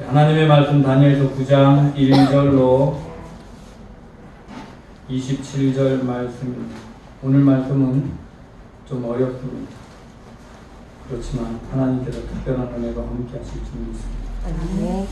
하나님의 말씀 다니엘서 9장 1절로 27절 말씀입니다. 오늘 말씀은 좀 어렵습니다. 그렇지만 하나님께서 특별한 은혜가 함께 하실 줄 믿습니다.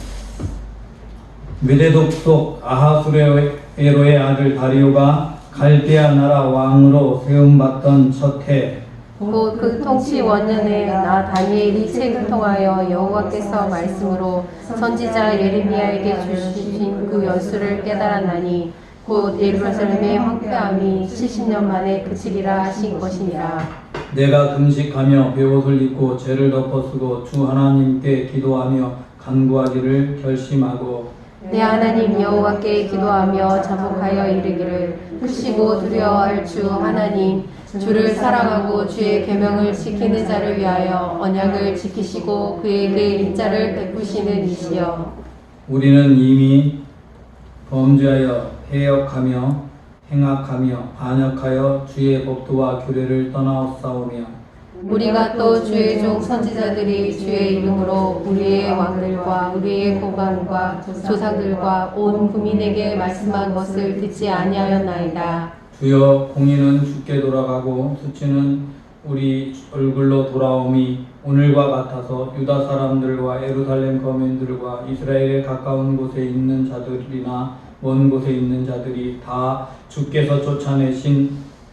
메대 독속 아하수에로의 아들 다리오가 갈대아 나라 왕으로 세움받던 첫 해, 곧 그 통치 원년에 나 다니엘이 책을 통하여 여호와께서 말씀으로 선지자 예레미야에게 주신 그 연수를 깨달았나니 곧 예루살렘의 황폐함이 70년 만에 그치리라 하신 것이니라. 내가 금식하며 베옷을 입고 죄를 덮어쓰고 주 하나님께 기도하며 간구하기를 결심하고 내 하나님 여호와께 기도하며 자복하여 이르기를 크시고 두려워할 주 하나님 주를 사랑하고 주의 계명을 지키는 자를 위하여 언약을 지키시고 그에게 인자를 베푸시는 이시여. 우리는 이미 범죄하여 해역하며 행악하며 반역하여 주의 법도와 규례를 떠나옵사오며 우리가 또 주의 종 선지자들이 주의 이름으로 우리의 왕들과 우리의 고관과 조상들과 온 국민에게 말씀한 것을 듣지 아니하였나이다. 주여 공의는 주께 돌아가고 수치는 우리 얼굴로 돌아옴이 오늘과 같아서 유다 사람들과 예루살렘 거민들과 이스라엘에 가까운 곳에 있는 자들이나 먼 곳에 있는 자들이 다 주께서 쫓아내신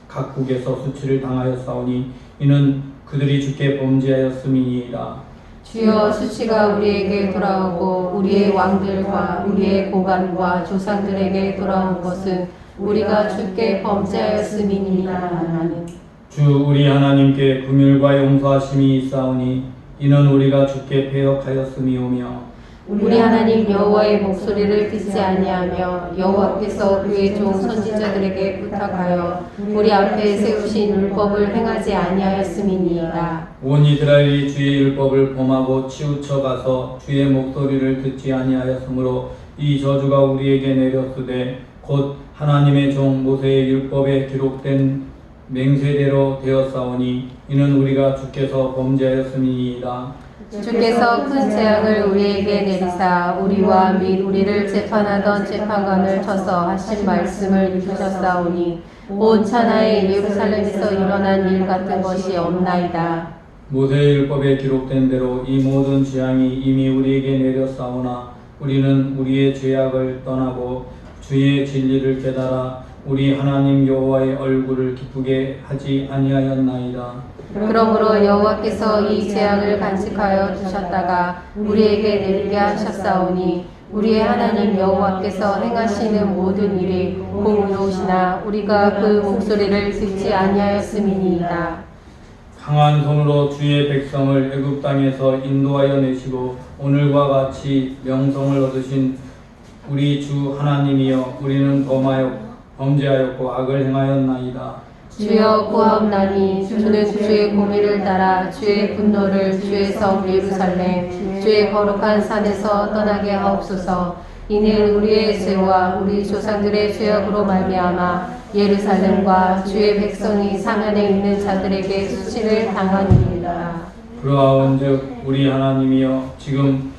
각국에서 수치를 당하였사오니 이는 그들이 주께 범죄하였음이니이다. 주여 수치가 우리에게 돌아오고 우리의 왕들과 우리의 고관과 조상들에게 돌아온 것은 우리가 주께 범죄하였음이니이다. 주 우리 하나님께 긍휼과 용서하심이 있사오니 이는 우리가 주께 패역하였음이오며 우리 하나님 여호와의 목소리를 듣지 아니하며 여호와께서 그의 종 선지자들에게 부탁하여 우리 앞에 세우신 율법을 행하지 아니하였음이니이다. 온 이스라엘이 주의 율법을 범하고 치우쳐 가서 주의 목소리를 듣지 아니하였으므로 이 저주가 우리에게 내렸으되 곧 하나님의 종 모세의 율법에 기록된 맹세대로 되었사오니 이는 우리가 주께서 범죄하였음이니이다. 주께서 큰 재앙을 우리에게 내리사 우리와 및 우리를 재판하던 재판관을 쳐서 하신 말씀을 이루셨사오니 온 천하의 예루살렘에서 일어난 일 같은 것이 없나이다. 모세의 율법에 기록된 대로 이 모든 재앙이 이미 우리에게 내렸사오나 우리는 우리의 죄악을 떠나고 주의 진리를 깨달아 우리 하나님 여호와의 얼굴을 기쁘게 하지 아니하였나이다. 그러므로 여호와께서 이 재앙을 간직하여 두셨다가 우리에게 내리게 하셨사오니 우리의 하나님 여호와께서 행하시는 모든 일이 공의로우시나 우리가 그 목소리를 듣지 아니하였음이니이다. 강한 손으로 주의 백성을 애굽 땅에서 인도하여 내시고 오늘과 같이 명성을 얻으신 우리 주 하나님이여 우리는 범죄하였고 악을 행하였나이다. 주여 구하옵나니 주는 주의 공의를 따라 주의 분노를 주의 성 예루살렘 주의 거룩한 산에서 떠나게 하옵소서. 이는 우리의 죄와 우리 조상들의 죄악으로 말미암아 예루살렘과 주의 백성이 사면에 있는 자들에게 수치를 당하니이다. 그러하온즉 우리 하나님이여 지금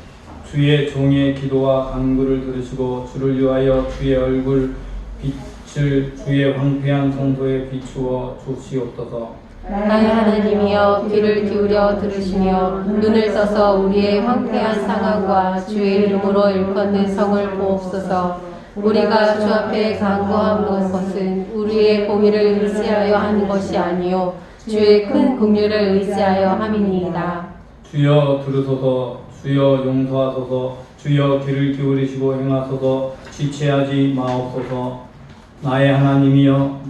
주의 종의 기도와 간구를 들으시고 주를 위하여 주의 얼굴 빛을 주의 황폐한 성소에 비추어 주시옵소서. 나의 하나님이여 귀를 기울여 들으시며 눈을 떠서 우리의 황폐한 상황과 주의 이름으로 일컫는 성을 보옵소서. 우리가 주 앞에 간구한 것은 우리의 공의를 의지하여 하는 것이 아니요 주의 큰 긍휼을 의지하여 함이니이다. 주여 들으소서. 주여 용서하소서. 주여 귀를 기울이시고 행하소서. 지체하지 마옵소서. 나의 하나님이여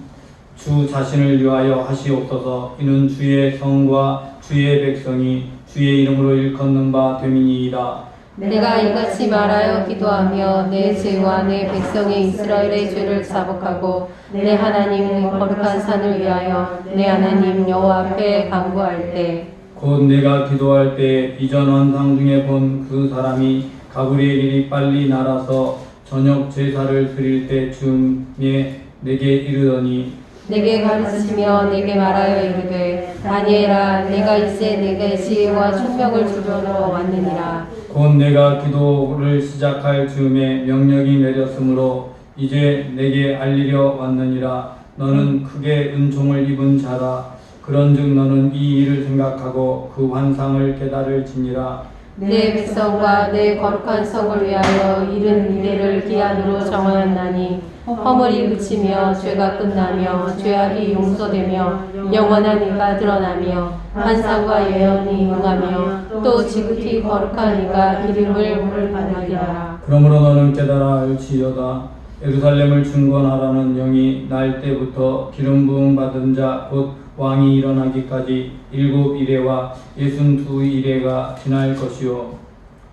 주 자신을 위하여 하시옵소서. 이는 주의 성과 주의 백성이 주의 이름으로 일컫는 바 됨이니이다. 내가 이같이 말하여 기도하며 내 죄와 내 백성의 이스라엘의 죄를 자복하고 내 하나님 거룩한 산을 위하여 내 하나님 여호와 앞에 간구할 때 곧 내가 기도할 때 이전 환상 중에 본 그 사람이 가브리엘 일이 빨리 날아서 저녁 제사를 드릴 때쯤에 내게 이르더니 내게 가르치며 내게 말하여 이르되 다니엘아 내가 이제 내게 지혜와 총명을 주려고 왔느니라. 곧 내가 기도를 시작할 즈음에 명령이 내렸으므로 이제 내게 알리려 왔느니라. 너는 크게 은총을 입은 자라. 그런즉 너는 이 일을 생각하고 그 환상을 깨달을지니라. 내 백성과 내 거룩한 성을 위하여 이른 이래를 기한으로 정하였나니 허물이 그치며 죄가 끝나며 죄악이 용서되며 영원한 이가 드러나며 환상과 예언이 응하며 또 지극히 거룩한 이가 기름을 받으리라. 그러므로 너는 깨달아 알지어다. 예루살렘을 중건하라는 영이 날 때부터 기름 부음 받은 자 곧 왕이 일어나기까지 7 이레와 62 이레가 지날 것이요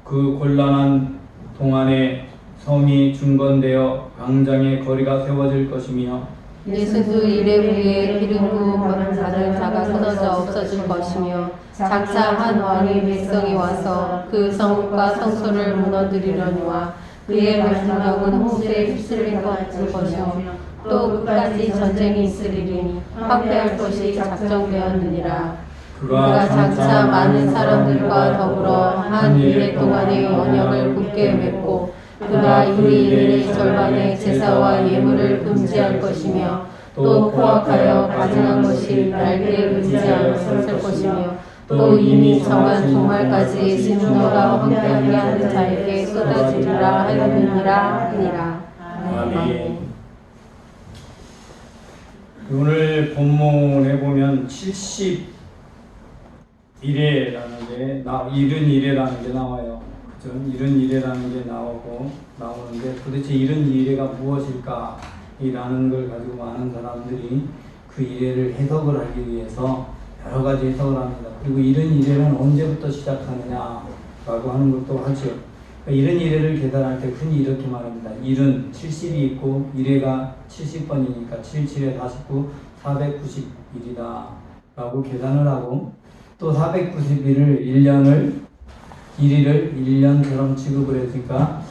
그 곤란한 동안에 성이 중건되어 광장에 거리가 세워질 것이며 62 이래 후에 기름 부음 받은 자가 끊어져 없어질 것이며 장차 한 왕의 백성이 와서 그 성과 성소를 무너뜨리려니와 그의 마지막은 홍수에 휩쓸릴 것이며 또 끝까지 전쟁이 있으리니 황폐할 것이 작정되었느니라. 그가 장차 많은 사람들과 더불어 한 이래 동안의 언약을 굳게 맺고 그가 이 일의 절반의 제사와 예물을 금지할 것이며 또 포악하여 가증한 것이 날개 의지 않았을 것이며 또 이미 정한 종말까지 진노가 황폐하게 하는 자에게 쏟아지리라 하느니라. 아멘. 오늘 본문에 보면 70 이래라는 게 이른 이래라는 게 나와요. 그죠? 이른 이래라는 게 나오는데 도대체 이른 이래가 무엇일까? 이라는 걸 가지고 많은 사람들이 그 이래를 해석을 하기 위해서 여러 가지 해석을 합니다. 그리고 이른 이래는 언제부터 시작하느냐라고 하는 것도 하죠. 이른 이래를 계산할 때 흔히 이렇게 말합니다. 이른 70이 있고 이래가 70번이니까 77에 49, 491이다 라고 계산을 하고 또 491을 1년처럼 취급을 했으니까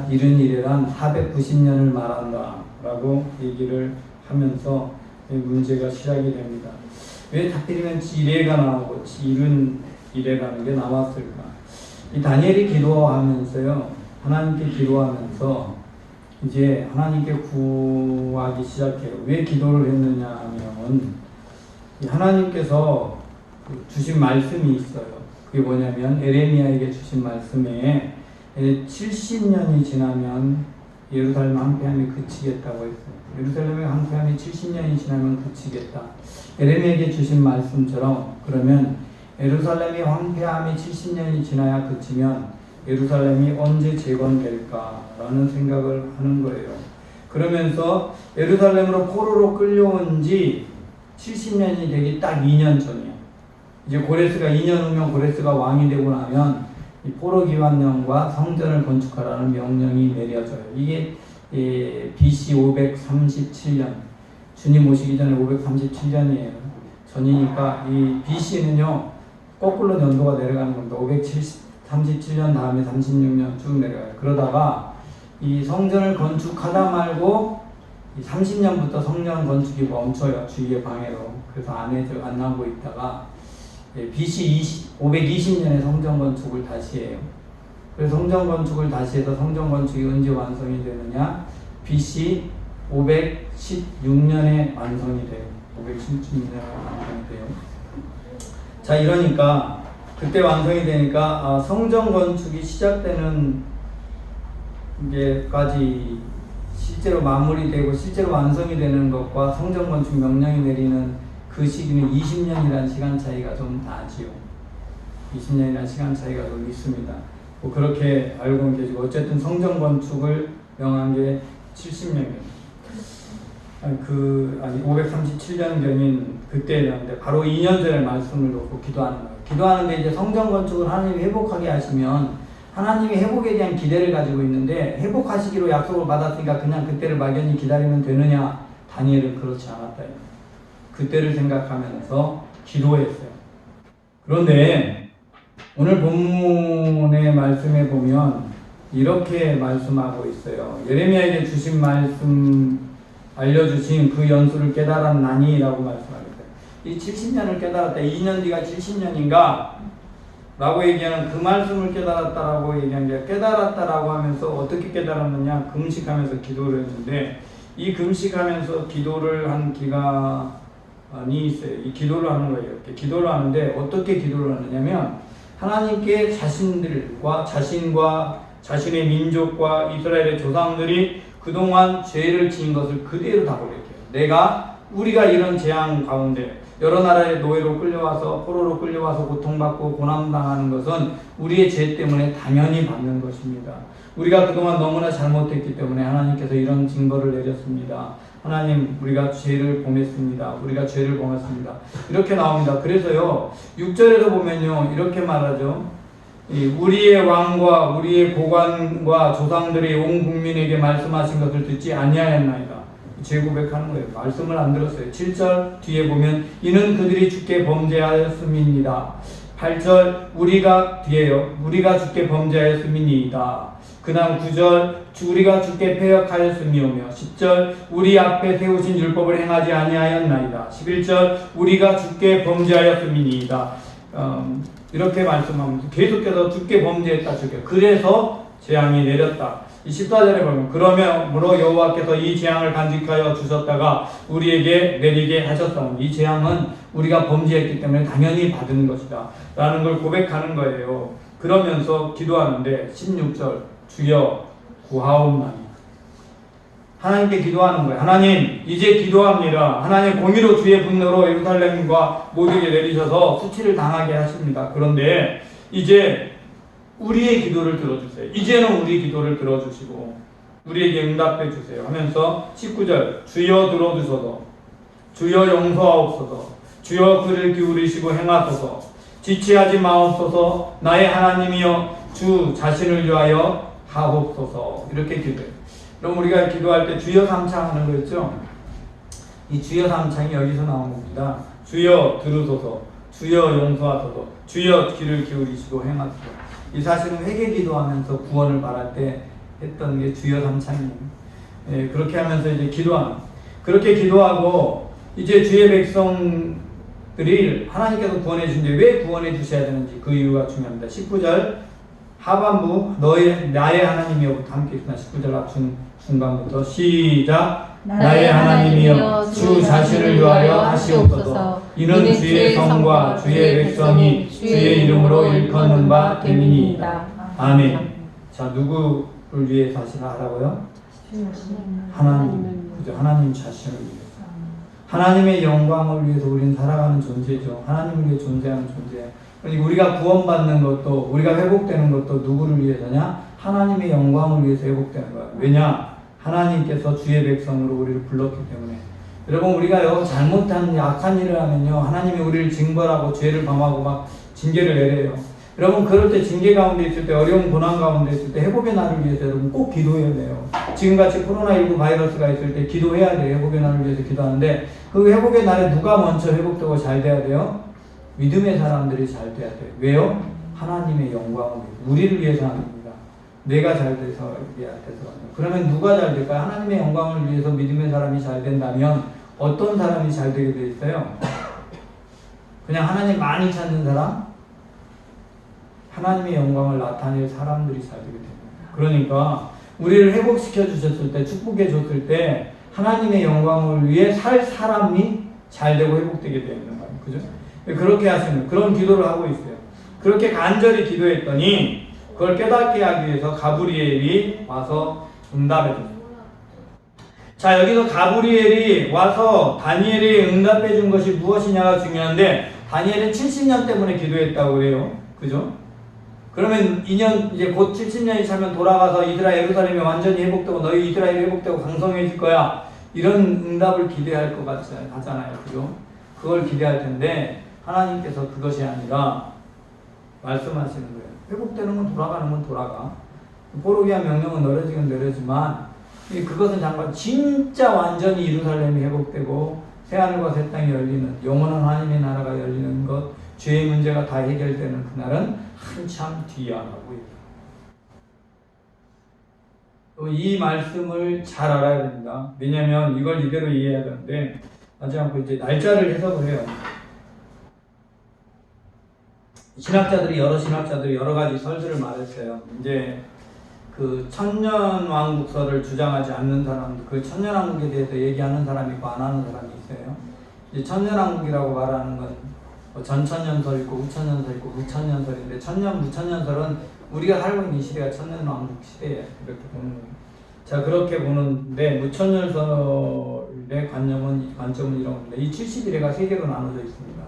이른 이래란 490년을 말한다 라고 얘기를 하면서 문제가 시작이 됩니다. 왜 하필이면 이래가 나오고 이른 이래라는 게 나왔을까? 이 다니엘이 기도하면서요, 하나님께 기도하면서 이제 하나님께 구하기 시작해요. 왜 기도를 했느냐 하면 하나님께서 주신 말씀이 있어요. 그게 뭐냐면 에레미야에게 주신 말씀에 70년이 지나면 예루살렘 황폐함이 그치겠다고 했어요. 예루살렘의 황폐함이 70년이 지나면 그치겠다. 에레미야에게 주신 말씀처럼 그러면 예루살렘이 황폐함이 70년이 지나야 그치면 예루살렘이 언제 재건될까라는 생각을 하는 거예요. 그러면서 예루살렘으로 포로로 끌려온 지 70년이 되기 딱 2년 전이에요. 이제 고레스가 2년 후면 고레스가 왕이 되고 나면 이 포로 기환령과 성전을 건축하라는 명령이 내려져요. 이게 BC 537년, 주님 오시기 전에 537년이에요. 전이니까 이 BC는요 거꾸로 연도가 내려가는 겁니다. 537년 다음에 36년 쭉 내려가요. 그러다가 이 성전을 건축하다 말고 30년부터 성전 건축이 멈춰요. 주위의 방해로. 그래서 안 나오고 있다가 BC 520년에 성전 건축을 다시 해요. 그래서 성전 건축을 다시 해서 성전 건축이 언제 완성이 되느냐? BC 516년에 완성이 돼요. 516년에 완성이 돼요. 자, 이러니까 그때 완성이 되니까 성전 건축이 시작되는 게까지 실제로 마무리되고 실제로 완성이 되는 것과 성전 건축 명령이 내리는 그 시기는 20년이라는 시간 차이가 좀 나지요. 20년이라는 시간 차이가 좀 있습니다. 뭐 그렇게 알고 계시고 어쨌든 성전 건축을 명한 게 70년입니다. 537년경인 그때였는데 바로 2년 전에 말씀을 놓고 기도하는 거예요. 기도하는데 이제 성전 건축을 하나님이 회복하게 하시면 하나님이 회복에 대한 기대를 가지고 있는데 회복하시기로 약속을 받았으니까 그냥 그때를 막연히 기다리면 되느냐? 다니엘은 그렇지 않았다. 그때를 생각하면서 기도했어요. 그런데 오늘 본문의 말씀에 보면 이렇게 말씀하고 있어요. 예레미야에게 주신 말씀 알려주신 그 연수를 깨달았나니 라고 말씀하겠어요. 이 70년을 깨달았다. 2년 뒤가 70년인가? 라고 얘기하는 그 말씀을 깨달았다라고 얘기한 게, 깨달았다라고 하면서 어떻게 깨달았느냐? 금식하면서 기도를 했는데, 이 금식하면서 기도를 한 기간이 있어요. 이 기도를 하는 거예요. 이렇게 기도를 하는데 어떻게 기도를 하느냐면, 하나님께 자신과 자신의 민족과 이스라엘의 조상들이 그동안 죄를 지은 것을 그대로 다 고백해요. 우리가 이런 재앙 가운데 여러 나라의 노예로 끌려와서 포로로 끌려와서 고통받고 고난당하는 것은 우리의 죄 때문에 당연히 받는 것입니다. 우리가 그동안 너무나 잘못했기 때문에 하나님께서 이런 징벌을 내렸습니다. 하나님, 우리가 죄를 범했습니다. 우리가 죄를 범했습니다. 이렇게 나옵니다. 그래서요, 6절에도 보면요, 이렇게 말하죠. 우리의 왕과 우리의 고관과 조상들이 온 국민에게 말씀하신 것을 듣지 아니하였나이다. 재고백하는 거예요. 말씀을 안 들었어요. 7절 뒤에 보면 이는 그들이 주께 범죄하였음이니이다. 8절 우리가 주께 범죄하였음이니이다. 그 다음 9절 우리가 주께 패역하였음이오며 10절 우리 앞에 세우신 율법을 행하지 아니하였나이다. 11절 우리가 주께 범죄하였음이니이다. 이렇게 말씀하면서 계속해서 주께 범죄했다. 그래서 재앙이 내렸다. 이 14절에 보면 그러므로 여호와께서 이 재앙을 간직하여 주셨다가 우리에게 내리게 하셨사오니 이 재앙은 우리가 범죄했기 때문에 당연히 받은 것이다 라는 걸 고백하는 거예요. 그러면서 기도하는데 16절 주여 구하옵나니, 하나님께 기도하는 거예요. 하나님, 이제 기도합니다. 하나님, 공의로 주의 분노로 예루살렘과 모두에게 내리셔서 수치를 당하게 하십니다. 그런데 이제 우리의 기도를 들어주세요. 이제는 우리 기도를 들어주시고 우리에게 응답해 주세요 하면서 19절 주여 들어주소서, 주여 용서하옵소서, 주여 귀를 기울이시고 행하소서, 지체하지 마옵소서, 나의 하나님이여 주 자신을 위하여 하옵소서. 이렇게 기도해요. 그럼 우리가 기도할 때 주여 삼창 하는 거 있죠? 이 주여 삼창이 여기서 나온 겁니다. 주여 들으소서, 주여 용서하소서, 주여 귀를 기울이시고 행하소서. 이 사실은 회개 기도하면서 구원을 바랄 때 했던 게 주여 삼창이에요. 예, 그렇게 하면서 이제 기도하는. 그렇게 기도하고 이제 주의 백성들이 하나님께서 구원해 주신데 왜 구원해 주셔야 되는지 그 이유가 중요합니다. 19절 하반부 나의 하나님이여부터 함께 있으나 19절 중간부터 시작. 나의 하나님이여 주 자신을 위하여 하시옵소서. 이는 주의 성과 주의 백성이 주의 이름으로 일컫는 바 됨이니이다. 아멘. 자, 누구를 위해서 하라고요? 하나님. 그죠? 하나님 자신을 위해서. 하나님의 영광을 위해서 우리는 살아가는 존재죠. 하나님을 위해 존재하는 존재. 그러니까 우리가 구원받는 것도, 우리가 회복되는 것도 누구를 위해서냐? 하나님의 영광을 위해서 회복되는 거야. 왜냐? 하나님께서 주의 백성으로 우리를 불렀기 때문에. 여러분, 우리가요, 잘못한 악한 일을 하면요, 하나님이 우리를 징벌하고 죄를 범하고 막 징계를 내려요. 여러분, 그럴 때 징계 가운데 있을 때, 어려운 고난 가운데 있을 때 회복의 날을 위해서 여러분 꼭 기도해야 돼요. 지금같이 코로나19 바이러스가 있을 때 기도해야 돼요. 회복의 날을 위해서 기도하는데, 그 회복의 날에 누가 먼저 회복되고 잘 돼야 돼요? 믿음의 사람들이 잘 돼야 돼요. 왜요? 하나님의 영광을 위해서, 우리를 위해서 하는 겁니다. 내가 잘 돼서 그러면 누가 잘 될까요? 하나님의 영광을 위해서 믿음의 사람이 잘 된다면 어떤 사람이 잘 되게 돼 있어요? 그냥 하나님 많이 찾는 사람? 하나님의 영광을 나타낼 사람들이 잘 되게 됩니다. 그러니까 우리를 회복시켜 주셨을 때, 축복해 줬을 때 하나님의 영광을 위해 살 사람이 잘 되고 회복되게 되는 거예요. 그죠? 그렇게 하시는 그런 기도를 하고 있어요. 그렇게 간절히 기도했더니 그걸 깨닫게 하기 위해서 가브리엘이 와서 응답해 줬어요. 자, 여기서 가브리엘이 와서 다니엘이 응답해 준 것이 무엇이냐가 중요한데, 다니엘은 70년 때문에 기도했다고 그래요. 그죠? 그러면 2년, 이제 곧 70년이 차면 돌아가서 이스라엘 예루살렘이 완전히 회복되고 너희 이스라엘이 회복되고 강성해질 거야. 이런 응답을 기대할 것 같잖아요. 그죠? 그걸 기대할 텐데, 하나님께서 그것이 아니라 말씀하시는 거예요. 회복되는 건 돌아가는 건 돌아가. 포로기한 명령은 내려지긴 내려지만 그것은 잠깐 진짜 완전히 예루살렘이 회복되고 새하늘과 새 땅이 열리는 영원한 하나님의 나라가 열리는 것, 죄의 문제가 다 해결되는 그날은 한참 뒤야 라고 얘기해요. 이 말씀을 잘 알아야 됩니다. 왜냐하면 이걸 이대로 이해해야 되는데 하지 않고 이제 날짜를 해석을 해요. 여러 신학자들이 여러 가지 설들을 말했어요. 이제 그 천년왕국설을 주장하지 않는 사람들, 그 천년왕국에 대해서 얘기하는 사람이 있고 안 하는 사람이 있어요. 이제 천년왕국이라고 말하는 건 전천년설 있고 후천년설 있고 무천년설인데 천년, 무천년설은 우리가 살고 있는 시대가 천년왕국 시대예요. 이렇게 보는 거예요. 자, 그렇게 보는데 무천년설의 관점은 이런 겁니다. 이 70일회가 세 개로 나눠져 있습니다.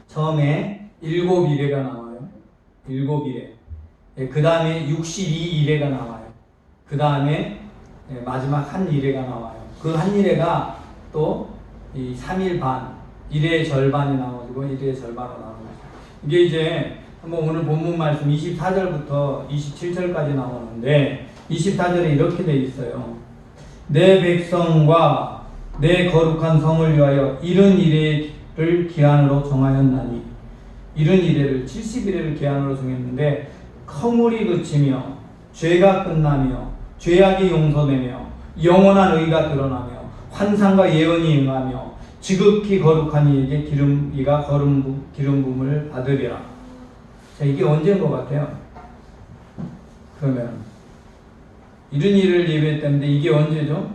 처음에 7일회가 나와요. 7일회. 그 다음에 62일회가 나와요. 그 다음에 마지막 한 일회가 나와요. 그 한 일회가 또 이 3일 반, 1회 절반이 나와지고 1회 절반으로 나오는 거죠. 이게 이제 한번 오늘 본문 말씀 24절부터 27절까지 나오는데 24절에 이렇게 돼 있어요. 내 백성과 내 거룩한 성을 위하여 이른 이래를 기한으로 정하였나니, 이른 이래를 70일을 기한으로 정했는데 허물이 그치며 죄가 끝나며 죄악이 용서되며 영원한 의가 드러나며 환상과 예언이 응하며 지극히 거룩한 이에게 이가 기름 부음을 받으리라. 자, 이게 언제인 것 같아요? 그러면 이른 일을 예배했다는데 이게 언제죠?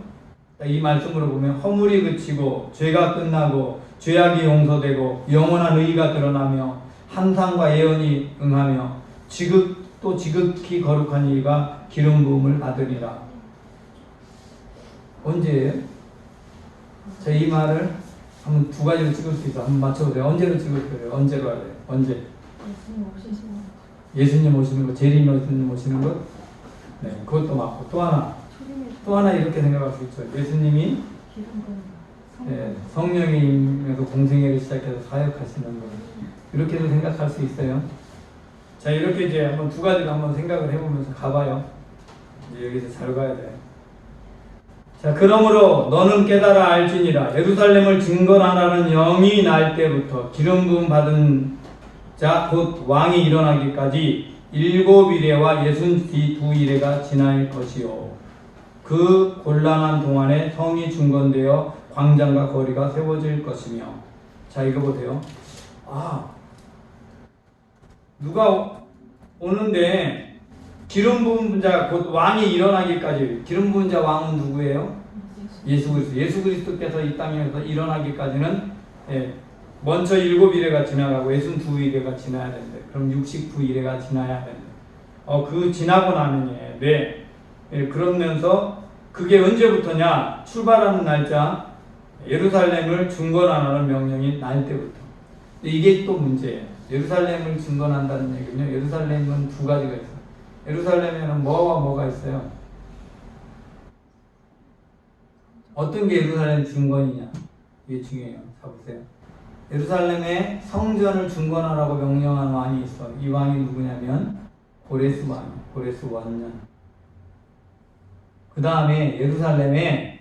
이 말씀으로 보면 허물이 그치고 죄가 끝나고 죄악이 용서되고 영원한 의가 드러나며 환상과 예언이 응하며 지극히 거룩한 이가 기름 부음을 받으리라. 언제예요? 자, 이 말을 한번 두 가지로 찍을 수 있어. 한번 맞춰보세요. 언제로 찍을 거예요? 언제로 할래요? 언제? 예수님 오시는 거, 예수님 오시는 것? 네, 그것도 맞고. 또 하나 이렇게 생각할 수 있죠. 예수님이 성령의 임에서 공생애를 시작해서 사역하시는 거. 이렇게도 생각할 수 있어요. 자, 이렇게 이제 한번 두 가지를 한번 생각을 해보면서 가봐요. 이제 여기서 잘 가야 돼. 자, 그러므로 너는 깨달아 알지니라. 예루살렘을 증거하라는 영이 날 때부터 기름 부음 받은 자 곧 왕이 일어나기까지 7일회와 62일회가 지날 것이요. 그 곤란한 동안에 성이 중건되어 광장과 거리가 세워질 것이며. 자, 이거 보세요. 누가 오는데 기름 부은 자 곧 왕이 일어나기까지. 기름 부은 자 왕은 누구예요? 예수 그리스도. 예수 그리스도께서 이 땅에서 일어나기까지는 먼저 7일회가 지나가고 62일회가 지나야 되는데, 그럼 69일회가 지나야 되는데, 그 지나고 나면에 그러면서 그게 언제부터냐? 출발하는 날짜, 예루살렘을 중건하라는 명령이 날 때부터. 이게 또 문제예요. 예루살렘을 중건한다는 얘기는요, 예루살렘은 두 가지가 있어요. 예루살렘에는 뭐와 뭐가 있어요? 어떤 게 예루살렘 중건이냐? 이게 중요해요. 자, 보세요. 예루살렘에 성전을 중건하라고 명령한 왕이 있어. 이 왕이 누구냐면 고레스 왕, 고레스 원년. 그 다음에 예루살렘에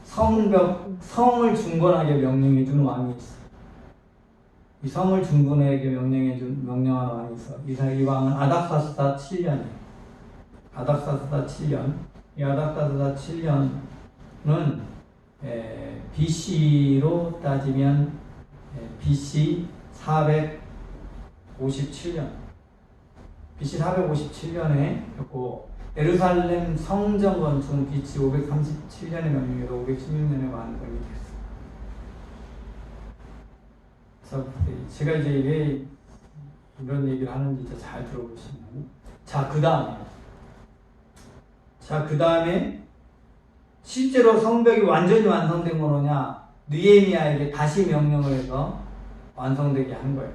성을 중건하게 명령해 준 왕이 있어. 이 성을 중건하게 명령한 왕이 있어. 이 왕은 아닥사스다 7년이에요. 아닥사스다 7년. 이 아닥사스다 7년은 BC로 따지면 BC 457년. BC 457년에 였고, 예루살렘 성전 건축은 BC 537년에 명령해서 516년에 완성이 됐어요. 제가 이제 왜 이런 얘기를 하는지 잘 들어보시면, 그 다음에 실제로 성벽이 완전히 완성된 건 뭐냐? 느헤미야에게 다시 명령을 해서 완성되게 한 거예요.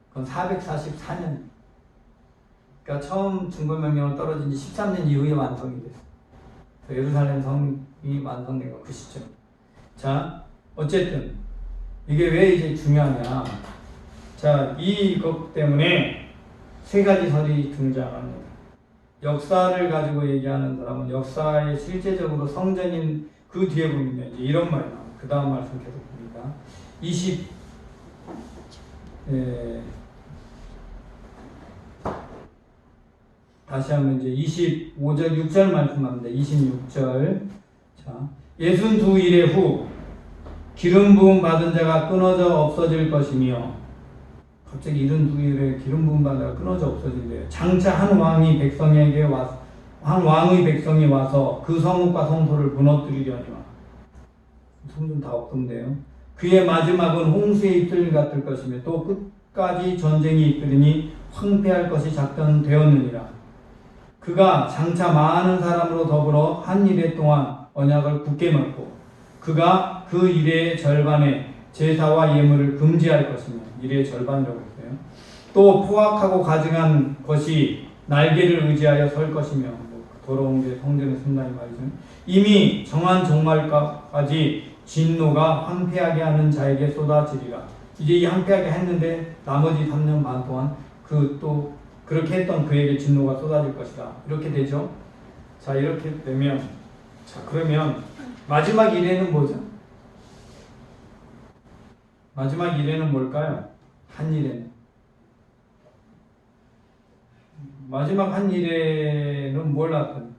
그건 444년. 그러니까 처음 중건명령을 떨어진 지 13년 이후에 완성이 됐어요. 예루살렘 성이 완성된 건 그 시점. 자, 어쨌든 이게 왜 이제 중요하냐? 자, 이것 때문에 세 가지 설이 등장합니다. 역사를 가지고 얘기하는 사람은 역사에 실제적으로 성전인 그 뒤에 보면 이제 이런 말이 나와요. 그 다음 말씀 계속 봅니다. 다시 한번 이제 25절 6절 말씀합니다. 26절. 자, 62일의 후 기름 부음 받은 자가 끊어져 없어질 것이며, 갑자기 72일에 기름 부음 받은 자가 끊어져 없어진대요. 장차 한 왕의 백성이 와서 그 성읍과 성소를 무너뜨리려니와. 성전 다 없던데요. 그의 마지막은 홍수의 입술 같을 것이며 또 끝까지 전쟁이 이끌으니 황폐할 것이 작전되었느니라. 그가 장차 많은 사람으로 더불어 한 이래 동안 언약을 굳게 맺고 그가 그 일의 절반에 제사와 예물을 금지할 것이며, 일의 절반이라고 했어요. 또 포악하고 가증한 것이 날개를 의지하여 설 것이며, 더러운 게 성전에 쓴다는 말이죠. 이미 정한 종말까지 진노가 황폐하게 하는 자에게 쏟아지리라. 이제 이 황폐하게 했는데 나머지 3년 반 동안 또 그렇게 했던 그에게 진노가 쏟아질 것이다. 이렇게 되죠. 자, 이렇게 되면, 자, 그러면 마지막 일에는 뭐죠? 마지막 일에는 뭘까요? 한 일에는. 마지막 한 일에는 뭘 나타냅니까?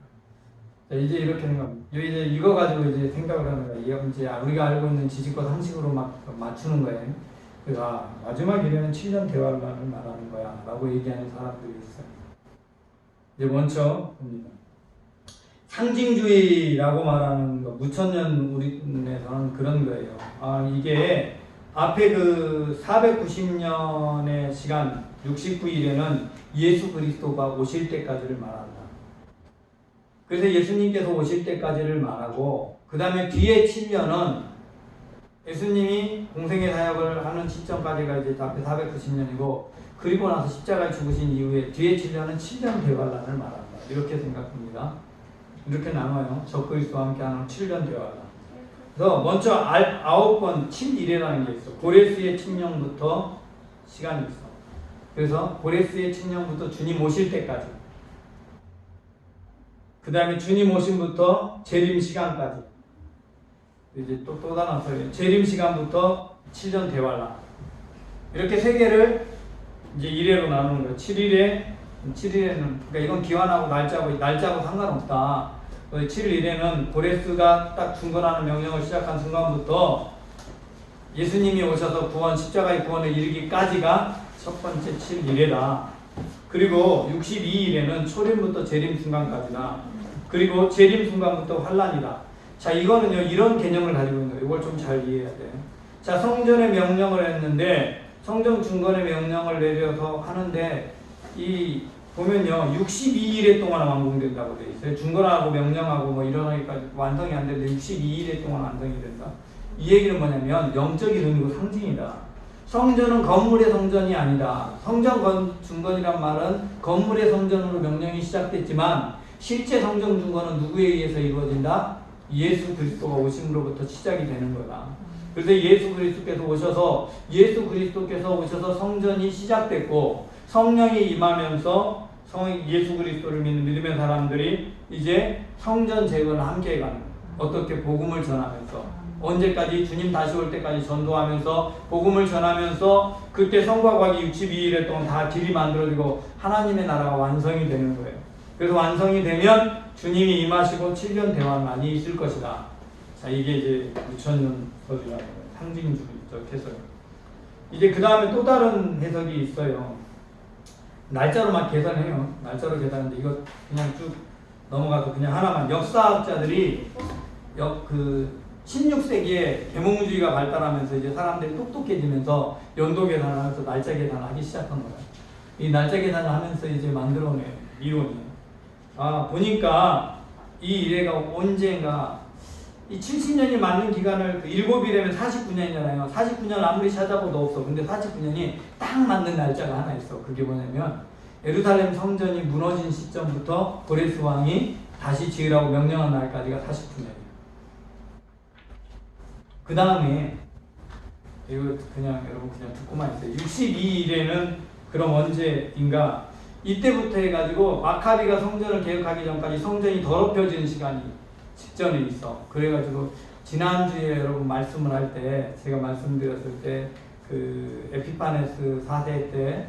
자, 이제 이렇게 생각합니다. 이제 이거 가지고 이제 생각을 하는 거예요. 이제 우리가 알고 있는 지식과 상식으로 막 맞추는 거예요. 그래서 마지막 일에는 7년 대환란을 말하는 거야 라고 얘기하는 사람들이 있어요. 이제 먼저 봅니다. 상징주의라고 말하는 거, 무천년 우리에서는 그런 거예요. 이게 앞에 그 490년의 시간 69일에는 예수 그리스도가 오실 때까지를 말한다. 그래서 예수님께서 오실 때까지를 말하고, 그 다음에 뒤에 7년은 예수님이 공생의 사역을 하는 시점까지가 이제 앞에 490년이고, 그리고 나서 십자가에 죽으신 이후에 뒤에 7년은 7년 대환란을 말한다. 이렇게 생각합니다. 이렇게 나눠요. 적그리스도와 함께하는 7년 대환란. 그래서 먼저 9번 7일이라는 게 있어. 고레스의 칙령부터 시간이 있어. 그래서 고레스의 칙령부터 주님 오실 때까지, 그 다음에 주님 오심부터 재림 시간까지, 이제 또 나눠서 재림 시간부터 7년 대환란, 이렇게 세 개를 이제 1회로 나누는 거예요. 7일에는 그러니까 이건 기환하고 날짜하고 상관없다. 7일 1회는 고레스가 딱 중건하는 명령을 시작한 순간부터 예수님이 오셔서 십자가의 구원에 이르기까지가 첫 번째 7일에다. 그리고 62일에는 초림부터 재림 순간까지다. 그리고 재림 순간부터 환란이다. 자, 이거는요, 이런 개념을 가지고 있는 거예요. 이걸 좀 잘 이해해야 돼요. 자, 성전의 명령을 했는데, 성전 중건의 명령을 내려서 하는데, 보면요, 62일에 동안 완공된다고 되어 있어요. 중건하고 명령하고 일어나기까지 완성이 안 되는데 62일에 동안 완성이 된다. 이 얘기는 뭐냐면 영적인 의미고 상징이다. 성전은 건물의 성전이 아니다. 성전 중건이란 말은 건물의 성전으로 명령이 시작됐지만 실제 성전 중건은 누구에 의해서 이루어진다? 예수 그리스도가 오심으로부터 시작이 되는 거다. 그래서 예수 그리스도께서 오셔서 성전이 시작됐고, 성령이 임하면서 예수 그리스도를 믿는 믿음의 사람들이 이제 성전 재건을 함께 해가는 거예요. 어떻게? 복음을 전하면서. 언제까지? 주님 다시 올 때까지 전도하면서 복음을 전하면서, 그때 성과 과기 62일 동안 다 길이 만들어지고 하나님의 나라가 완성이 되는 거예요. 그래서 완성이 되면 주님이 임하시고 7년 대환란이 있을 것이다. 자, 이게 이제 2000년 설이라는 거예요. 상징주의적 해석. 이제 그 다음에 또 다른 해석이 있어요. 날짜로 막 계산해요. 날짜로 계산하는데 이거 그냥 쭉 넘어가서 그냥 하나만. 역사학자들이 16세기에 계몽주의가 발달하면서 이제 사람들이 똑똑해지면서 연도 계산을 하면서 날짜 계산을 하기 시작한 거예요. 이 날짜 계산을 하면서 이제 만들어낸 이론이에요. 보니까 이 이래가 언젠가 이 70년이 맞는 기간을 7일이면 49년이잖아요. 49년 아무리 찾아봐도 없어. 근데 49년이 딱 맞는 날짜가 하나 있어. 그게 뭐냐면 예루살렘 성전이 무너진 시점부터 고레스 왕이 다시 지으라고 명령한 날까지가 49년이에요. 그 다음에 이거 그냥 여러분 그냥 듣고만 있어요. 62일에는 그럼 언제인가? 이때부터 해가지고 마카비가 성전을 개혁하기 전까지 성전이 더럽혀지는 시간이 직전에 있어. 그래가지고 지난주에 여러분 말씀을 할 때 제가 말씀드렸을 때 그 에피파네스 4세 때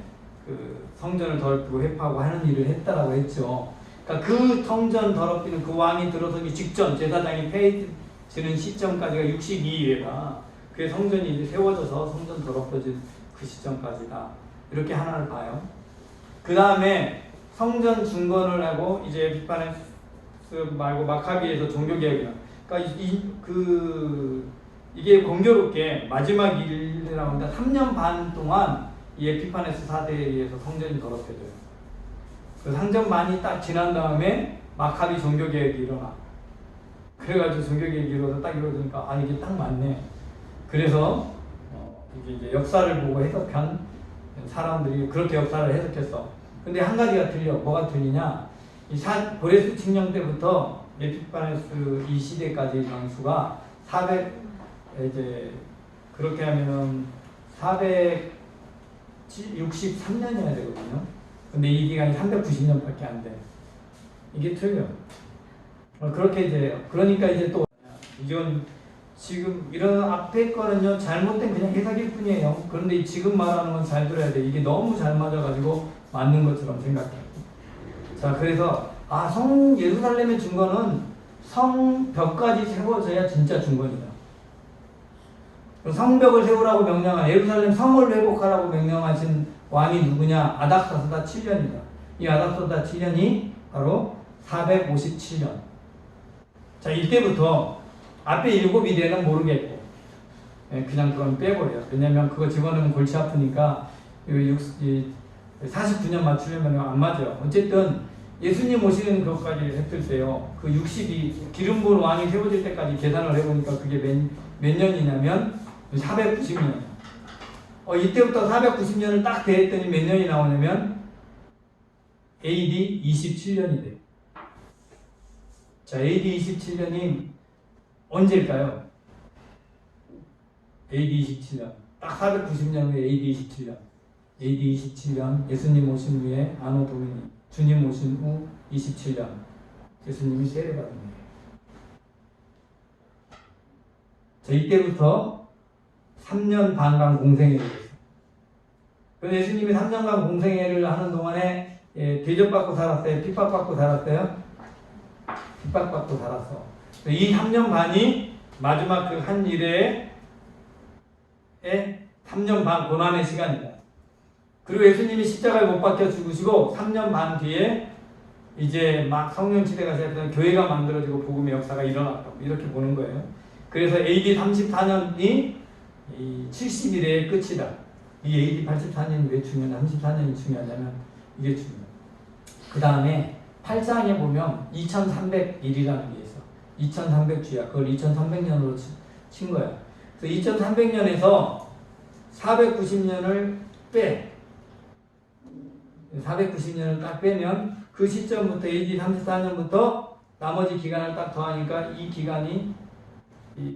그 성전을 더럽히고 회파하고 하는 일을 했다라고 했죠. 그러니까 그 성전 더럽히는 그 왕이 들어서기 직전 제사장이 폐해지는 시점까지가 62일에다 그게 성전이 이제 세워져서 성전 더럽혀진 그 시점까지다. 이렇게 하나를 봐요. 그 다음에 성전 중건을 하고 이제 에피파네스 말고 마카비에서 종교개혁이나 그러니까 이게 공교롭게 마지막 일이라고 합니다. 3년 반 동안 이 에피파네스 사대에 의해서 성전이 더럽혀져요. 그 3년 반이 딱 지난 다음에 마카비 종교개혁이 일어나. 그래가지고 종교개혁이 일어나서 딱 이루어지니까 아 이게 딱 맞네. 그래서 이게 이제 역사를 보고 해석한 사람들이 그렇게 역사를 해석했어. 근데 한 가지가 틀려. 뭐가 틀리냐? 고레스 칙령 때부터 에피파네스 이 시대까지 장수가 400 그렇게 하면은 463년이어야 되거든요. 근데 이 기간이 390년밖에 안 돼. 이게 틀려. 그렇게 이제 그러니까 이제 또 이건 지금 이런 앞에 거는요 잘못된 그냥 해석일 뿐이에요. 그런데 지금 말하는 건 잘 들어야 돼. 이게 너무 잘 맞아가지고 맞는 것처럼 생각해요. 자, 그래서 예루살렘의 중건은 성벽까지 세워져야 진짜 중건이다. 성벽을 세우라고 명령한 예루살렘 성을 회복하라고 명령하신 왕이 누구냐? 아닥사스다 7년이다. 이 아닥사스다 7년이 바로 457년. 자, 이때부터 앞에 7이래는 모르겠고 그냥 그건 빼버려. 왜냐면 그거 집어넣으면 골치 아프니까 49년 맞추려면 안 맞아. 어쨌든 예수님 오시는 것까지 했을 때요. 그 62 기름 부은 왕이 세워질 때까지 계산을 해보니까 그게 몇 년이냐면 490년. 이때부터 490년을 딱 대했더니 몇 년이 나오냐면 AD 27년이 돼. 자, AD 27년이 언제일까요? AD 27년. 딱 490년 후에 AD 27년. AD 27년 예수님 오신 후에 아노 도미니 주님 오신 후 27년 예수님이 세례받은 거예요. 자, 이때부터 3년 반간 공생애를 했어요. 그래서 예수님이 3년간 공생애를 하는 동안에 대접받고 살았어요? 핍박받고 살았어요? 핍박받고 살았어. 이 3년 반이 마지막 그 한 일에 3년 반 고난의 시간이다. 그리고 예수님이 십자가에 못 박혀 죽으시고 3년 반 뒤에 이제 막 성령 시대가 시작해서 교회가 만들어지고 복음의 역사가 일어났다고 이렇게 보는 거예요. 그래서 AD 34년이 70일의 끝이다. 이 AD 84년이 왜 중요하냐? 34년이 중요하냐면 이게 중요해요. 그 다음에 8장에 보면 2300일이라는 게 있어. 2300주야. 그걸 2300년으로 친 거야. 그래서 2300년에서 490년을 빼. 490년을 딱 빼면 그 시점부터 AD 34년부터 나머지 기간을 딱 더하니까 이 기간이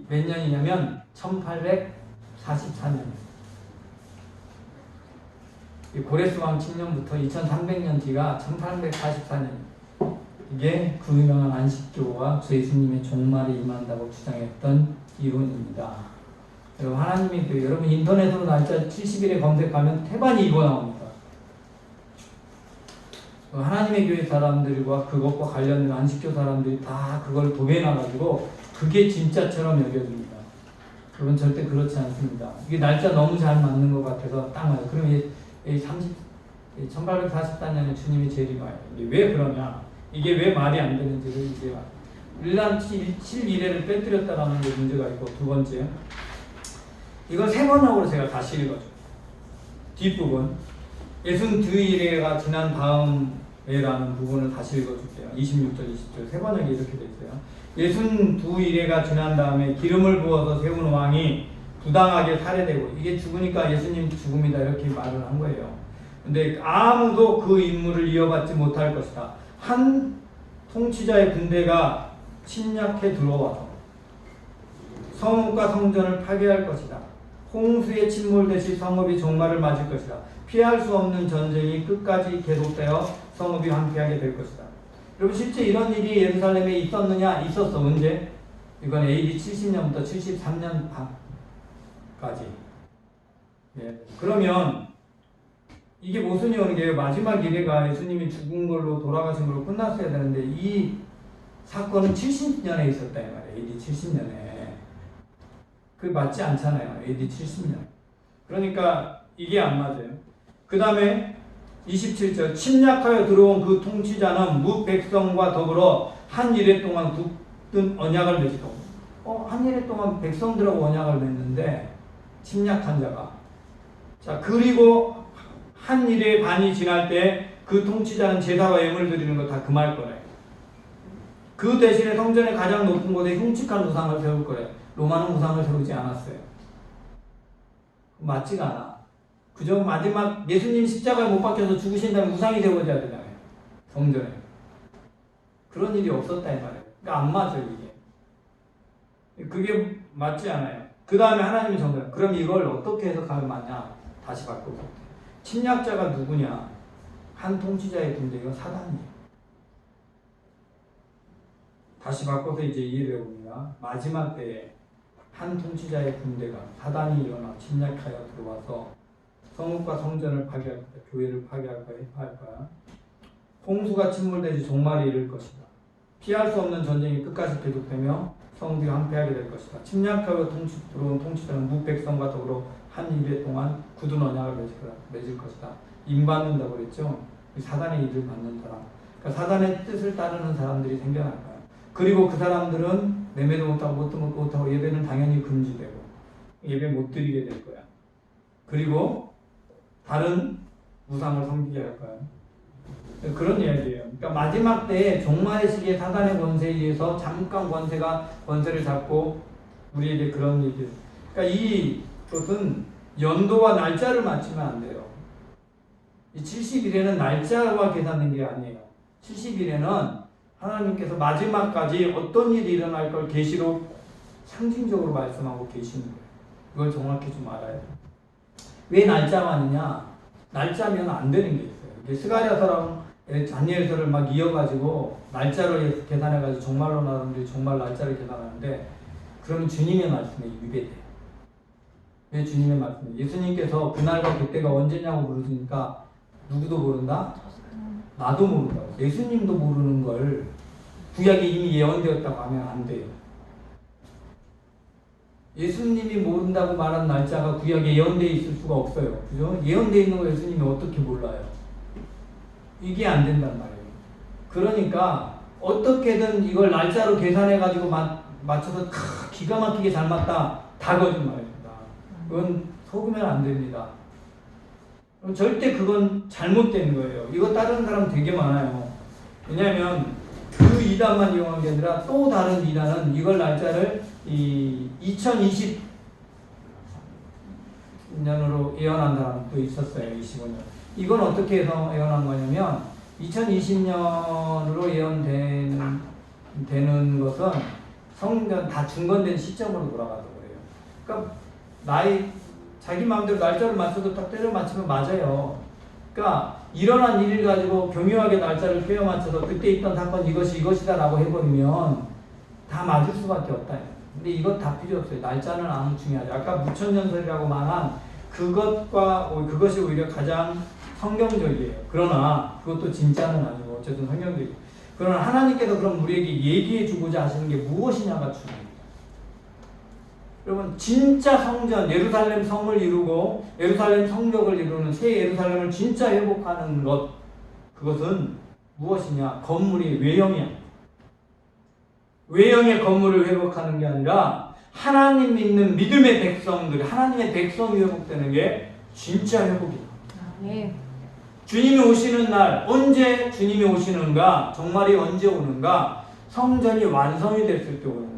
몇 년이냐면 1844년. 고레스 왕 7년부터 2300년 뒤가 1844년. 이게 그 유명한 안식교와 주 예수님의 종말이 임한다고 주장했던 이론입니다. 여러분 하나님이 여러분 인터넷으로 날짜 70일에 검색하면 태반이 이거 나옵니다. 하나님의 교회 사람들과 그것과 관련된 안식교 사람들이 다 그걸 도배해놔가지고 그게 진짜처럼 여겨집니다. 여러분 절대 그렇지 않습니다. 이게 날짜 너무 잘 맞는 것 같아서 딱 맞아요. 그럼 1844년에 주님이 재림하여. 이게 왜 그러냐? 이게 왜 말이 안 되는지를 이제 1년 7일에를 빼뜨렸다라는 게 문제가 있고, 두 번째, 이건 세 번역으로 제가 다시 읽어줘요. 뒷부분 62일에가 지난 다음에라는 부분을 다시 읽어줄게요. 26절 20절 세 번역이 이렇게 돼 있어요. 62일에가 지난 다음에 기름을 부어서 세운 왕이 부당하게 살해되고, 이게 죽으니까 예수님 죽음이다 이렇게 말을 한 거예요. 근데 아무도 그 임무를 이어받지 못할 것이다. 한 통치자의 군대가 침략해 들어와서 성읍과 성전을 파괴할 것이다. 홍수에 침몰되시 성읍이 종말을 맞을 것이다. 피할 수 없는 전쟁이 끝까지 계속되어 성읍이 황폐하게 될 것이다. 여러분 실제 이런 일이 예루살렘에 있었느냐? 있었어. 언제? 이건 AD 70년부터 73년 반까지. 예. 그러면 이게 모순이 오는 게 마지막 이래가 예수님이 죽은 걸로 돌아가신 걸로 끝났어야 되는데 이 사건은 70년에 있었다 이 말이에요. AD 70년에. 그 맞지 않잖아요. AD 70년. 그러니까 이게 안 맞아요. 그 다음에 27절 침략하여 들어온 그 통치자는 무 백성과 더불어 한 이래 동안 굳은 언약을 맺고 한 이래 동안 백성들하고 언약을 맺는데 침략한 자가 자 그리고 한 일의 반이 지날 때 그 통치자는 제사와 예물 드리는 거 다 금할 거래. 그 대신에 성전의 가장 높은 곳에 흉측한 우상을 세울 거래. 로마는 우상을 세우지 않았어요. 맞지가 않아. 그저 마지막 예수님 십자가에 못 박혀서 죽으신 다음에 우상이 세워져야 되잖아요. 성전에. 그런 일이 없었다 이 말이에요. 그러니까 안 맞아요 이게. 그게 맞지 않아요. 그 다음에 하나님이 정말 그럼 이걸 어떻게 해석하면 맞냐? 다시 바꾸고 침략자가 누구냐? 한 통치자의 군대 이건 사단이에요. 다시 바꿔서 이제 이해를 해봅니다. 마지막 때에 한 통치자의 군대가 사단이 일어나 침략하여 들어와서 성읍과 성전을 파괴할 거야. 교회를 파괴할 거야. 홍수가 침몰되지 종말이 이를 것이다. 피할 수 없는 전쟁이 끝까지 계속되며 성읍이 황폐하게 될 것이다. 침략하여 들어온 통치자는 무백성과 더불어 한 일회 동안 굳은 언약을 맺을 것이다. 임받는다고 그랬죠. 사단의 일을 받는 사람. 그러니까 사단의 뜻을 따르는 사람들이 생겨날 거야. 그리고 그 사람들은 매매도 못하고 뭣도 못하고 예배는 당연히 금지되고 예배 못 드리게 될 거야. 그리고 다른 우상을 섬기게 할 거야. 그런 이야기예요. 그러니까 마지막 때에 종말의 시기에 사단의 권세에 의해서 잠깐 권세를 잡고 우리에게 그런 얘기를. 그러니까 이것은 연도와 날짜를 맞추면 안 돼요. 이 70일에는 날짜와 계산된 게 아니에요. 70일에는 하나님께서 마지막까지 어떤 일이 일어날 걸 계시로 상징적으로 말씀하고 계시는 거예요. 이걸 정확히 좀 알아야 돼요. 왜 날짜만이냐? 날짜면 안 되는 게 있어요. 스가랴서랑 다니엘서를 막 이어가지고 날짜를 계산해가지고 정말로 나오는데 정말 날짜를 계산하는데 그러면 주님의 말씀에 위배돼요. 왜 주님의 말씀에? 예수님께서 그날과 그때가 언제냐고 물으시니까 누구도 모른다? 나도 모른다고. 예수님도 모르는 걸 구약이 이미 예언되었다고 하면 안 돼요. 예수님이 모른다고 말한 날짜가 구약에 예언되어 있을 수가 없어요. 그죠? 예언되어 있는 거 예수님이 어떻게 몰라요? 이게 안 된단 말이에요. 그러니까 어떻게든 이걸 날짜로 계산해가지고 맞춰서 기가 막히게 잘 맞다. 다 거짓말입니다. 그건 속으면 안 됩니다. 절대 그건 잘못된 거예요. 이거 따르는 사람 되게 많아요. 왜냐하면 그 이단만 이용한 게 아니라 또 다른 이단은 이걸 날짜를 2020년으로 예언한 사람도 있었어요. 25년. 이건 어떻게 해서 예언한 거냐면 2020년으로 예언되는 것은 성전 다 중건된 시점으로 돌아가서 그래요. 그러니까 자기 마음대로 날짜를 맞춰도 딱 때려 맞추면 맞아요. 그러니까 일어난 일을 가지고 교묘하게 날짜를 빼어 맞춰서 그때 있던 사건 이것이다 라고 해버리면 다 맞을 수밖에 없다. 근데 이것 다 필요 없어요. 날짜는 아무 중요하지. 아까 무천년설이라고 말한 그것이 오히려 가장 성경적이에요. 그러나 그것도 진짜는 아니고 어쨌든 성경적이에요. 그러나 하나님께서 그럼 우리에게 얘기해 주고자 하시는 게 무엇이냐가 중요해요. 여러분 진짜 성전 예루살렘 성을 이루고 예루살렘 성벽을 이루는 새 예루살렘을 진짜 회복하는 것 그것은 무엇이냐? 건물이 외형이야. 외형의 건물을 회복하는 게 아니라 하나님 믿는 믿음의 백성들 하나님의 백성이 회복되는 게 진짜 회복이야. 네. 주님이 오시는 날 언제 주님이 오시는가? 정말이 언제 오는가? 성전이 완성이 됐을 때 오는 거예요.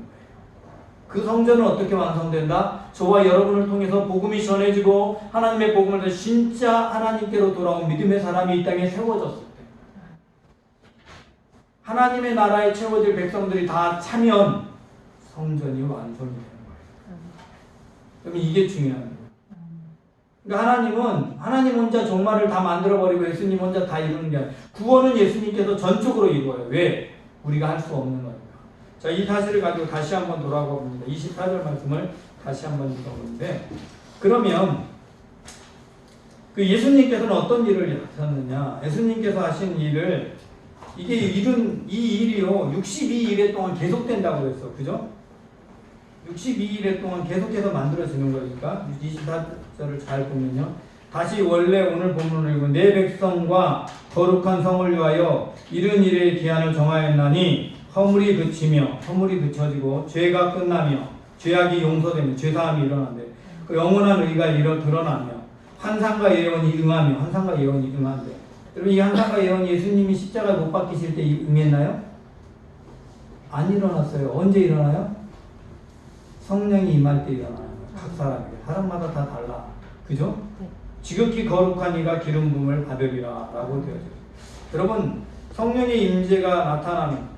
그 성전은 어떻게 완성된다? 저와 여러분을 통해서 복음이 전해지고 하나님의 복음을 통해서 진짜 하나님께로 돌아온 믿음의 사람이 이 땅에 세워졌을 때 하나님의 나라에 채워질 백성들이 다 차면 성전이 완성이 되는 거예요. 그럼 이게 중요한 거예요. 그러니까 하나님 혼자 종말을 다 만들어버리고 예수님 혼자 다 이루는 게 아니라 구원은 예수님께서 전적으로 이루어요. 왜? 우리가 할 수 없는 거니까. 자, 이 사실을 가지고 다시 한번 돌아가 봅니다. 24절 말씀을 다시 한번 읽어보는데 그러면 그 예수님께서는 어떤 일을 하셨느냐? 예수님께서 하신 일을 이 일이요 62일에 동안 계속된다고 그랬어. 그죠? 62일에 동안 계속해서 만들어지는 거니까 24절을 잘 보면요. 다시 원래 오늘 본문을 읽으면 내 백성과 거룩한 성을 위하여 이른 일의 기한을 정하였나니 허물이 그쳐지고 죄가 끝나며 죄악이 용서되며 죄사함이 일어난대. 그 영원한 의가 드러나며 환상과 예언이 응한대. 여러분 이 환상과 예언이 예수님이 십자가에 못 박히실 때 응했나요? 안 일어났어요. 언제 일어나요? 성령이 임할 때 일어나요. 각 사람에게. 사람마다 다 달라. 그죠? 지극히 거룩한 이가 기름 부음을 받으리라 라고 되어 있어요. 여러분 성령의 임재가 나타나는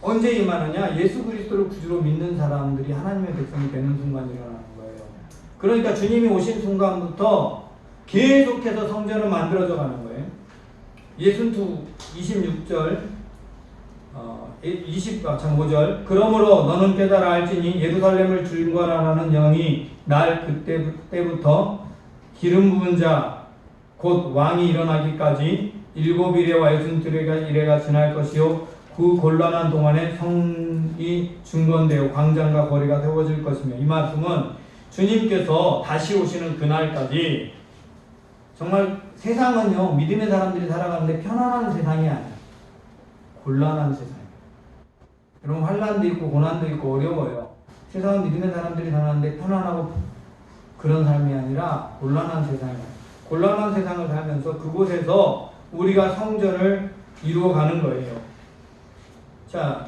언제 임하느냐? 예수 그리스도를 구주로 믿는 사람들이 하나님의 백성이 되는 순간 일어나는 거예요. 그러니까 주님이 오신 순간부터 계속해서 성전을 만들어져 가는 거예요. 예순투 26절 5절 그러므로 너는 깨달아 알지니 예루살렘을 줄거라라는 영이 날 그때부터 기름 부은 자 곧 왕이 일어나기까지 7일에와 62일가 지날 것이요 그 곤란한 동안에 성이 중건되어 광장과 거리가 세워질 것이며 이 말씀은 주님께서 다시 오시는 그날까지 정말 세상은요 믿음의 사람들이 살아가는데 편안한 세상이 아니에요. 곤란한 세상이에요. 여러분 환난도 있고 고난도 있고 어려워요. 세상은 믿음의 사람들이 사는데 편안하고 그런 삶이 아니라 곤란한 세상이에요. 곤란한 세상을 살면서 그곳에서 우리가 성전을 이루어가는 거예요. 자,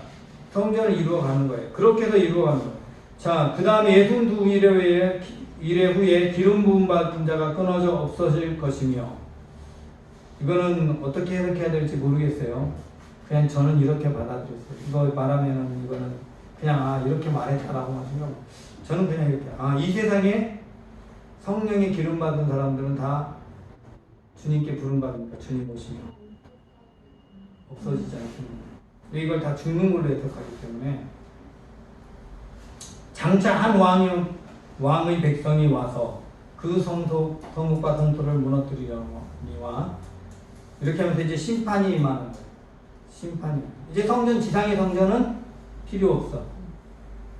성전을 이루어가는 거예요. 그렇게 해서 이루어가는 거예요. 자, 그 다음에 62일에 후에 기름 부음 받은 자가 끊어져 없어질 것이며 이거는 어떻게 해석해야 될지 모르겠어요. 그냥 저는 이렇게 받아들였어요. 이거 말하면은 이거는 그냥 이렇게 말했다라고 하시면 저는 그냥 이렇게 이 세상에 성령의 기름 받은 사람들은 다 주님께 부름 받으니까 주님 오시면 없어지지 않습니다. 이걸 다 죽는 걸로 해석하기 때문에 장차 한 왕의 백성이 와서 그 성읍과 성소를 무너뜨리려니와 이렇게 하면서 이제 심판이 임하는 거예요. 심판이. 이제 지상의 성전은 필요 없어.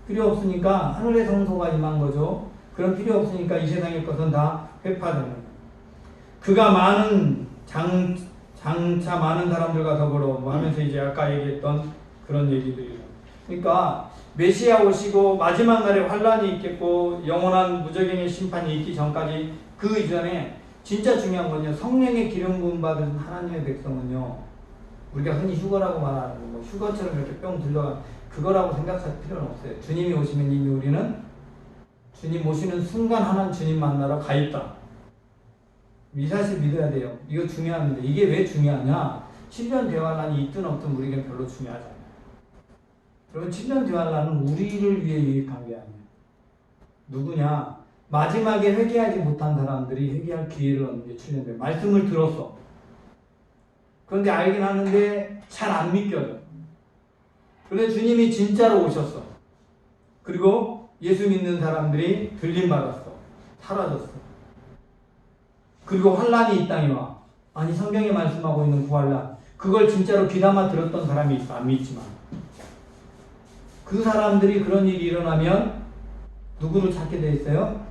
필요 없으니까 하늘의 성소가 임한 거죠. 그럼 필요 없으니까 이 세상의 것은 다 회파되는 거예요. 그가 장차 많은 사람들과 더불어 하면서 이제 아까 얘기했던 그런 얘기들이에요. 그러니까 메시아 오시고 마지막 날에 환란이 있겠고 영원한 무적행의 심판이 있기 전까지 그 이전에 진짜 중요한 건요. 성령의 기름 부음 받은 하나님의 백성은요. 우리가 흔히 휴거라고 말하는 거, 휴거처럼 이렇게 뿅 들러가 그거라고 생각할 필요는 없어요. 주님이 오시면 이미 우리는 주님 오시는 순간 하나님 주님 만나러 가 있다. 이 사실 믿어야 돼요. 이거 중요한데 이게 왜 중요하냐? 7년 대환란이 있든 없든 우리에겐 별로 중요하지 않아요. 여러분 7년 대환란은 우리를 위해 유익한 게 아니에요. 누구냐? 마지막에 회개하지 못한 사람들이 회개할 기회를 얻는 게 7년 대환란. 말씀을 들었어. 그런데 알긴 하는데 잘 안 믿겨져. 그런데 주님이 진짜로 오셨어. 그리고 예수 믿는 사람들이 들림받았어. 사라졌어. 그리고 환란이 이 땅에 와. 아니 성경에 말씀하고 있는 그 환란. 그걸 진짜로 귀담아 들었던 사람이 있어. 안 믿지만. 그 사람들이 그런 일이 일어나면 누구를 찾게 돼 있어요?